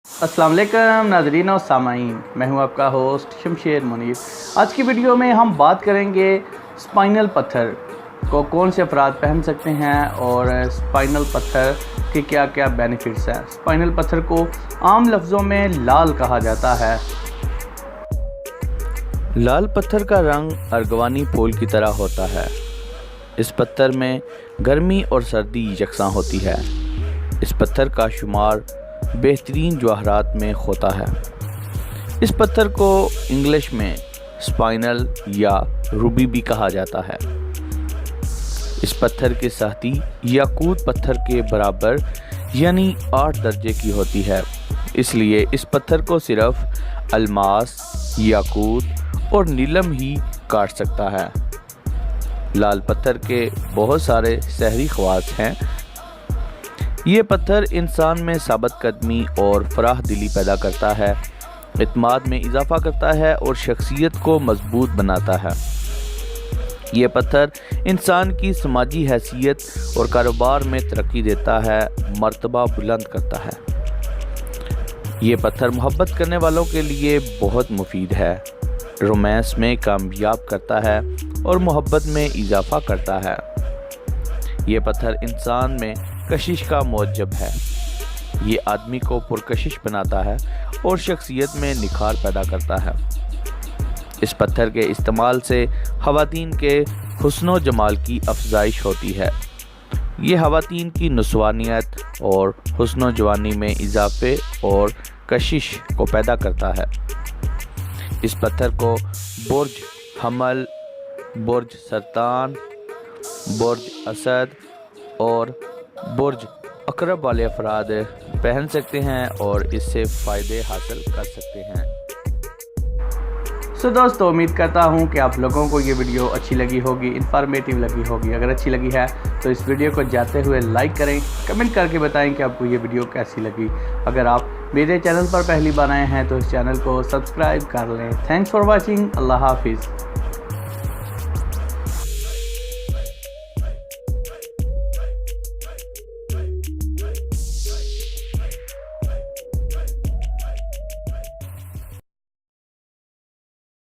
अस्सलाम वालेकुम नाज़रीन और सामाईन, मैं हूं आपका होस्ट शमशेर मुनीर। आज की वीडियो में हम बात करेंगे स्पाइनल पत्थर को कौन से अफराद पहन सकते हैं और स्पाइनल पत्थर के क्या क्या बेनिफिट्स हैं। स्पाइनल पत्थर को आम लफ्ज़ों में लाल कहा जाता है। लाल पत्थर का रंग अर्गवानी फूल की तरह होता है। इस पत्थर में गर्मी और सर्दी यकसां होती है। इस पत्थर का शुमार बेहतरीन जवाहरात में होता है। इस पत्थर को इंग्लिश में स्पाइनल या रूबी भी कहा जाता है। इस पत्थर की सख्ती याकूत पत्थर के बराबर यानी 8 दर्जे की होती है, इसलिए इस पत्थर को सिर्फ अलमास, याकूत और नीलम ही काट सकता है। लाल पत्थर के बहुत सारे सहरी ख्वास हैं। ये पत्थर इंसान में साबित कदमी और फराह दिली पैदा करता है, इत्माद में इजाफा करता है और शख्सियत को मजबूत बनाता है। ये पत्थर इंसान की समाजी हैसियत और कारोबार में तरक्की देता है, मर्तबा बुलंद करता है। ये पत्थर मोहब्बत करने वालों के लिए बहुत मुफीद है, रोमांस में कामयाब करता है और मोहब्बत में इजाफा करता है। ये पत्थर इंसान में कशिश का मौजब है। ये आदमी को पुरकशिश बनाता है और शख्सियत में निखार पैदा करता है। इस पत्थर के इस्तेमाल से ख़वातीन के हुस्न व जमाल की अफजाइश होती है। ये ख़वातीन की नुस्वानियत और हुस्न व जवानी में इजाफे और कशिश को पैदा करता है। इस पत्थर को बुर्ज हमल, बुर्ज सरतान, बुर्ज असद और बुर्ज अकरब वाले अफराद पहन सकते हैं और इससे फ़ायदे हासिल कर सकते हैं। दोस्तों, उम्मीद करता हूं कि आप लोगों को ये वीडियो अच्छी लगी होगी, इंफॉर्मेटिव लगी होगी। अगर अच्छी लगी है तो इस वीडियो को जाते हुए लाइक करें, कमेंट करके बताएं कि आपको ये वीडियो कैसी लगी। अगर आप मेरे चैनल पर पहली बार आए हैं तो इस चैनल को सब्सक्राइब कर लें। Thanks for watching. अल्लाह हाफिज़।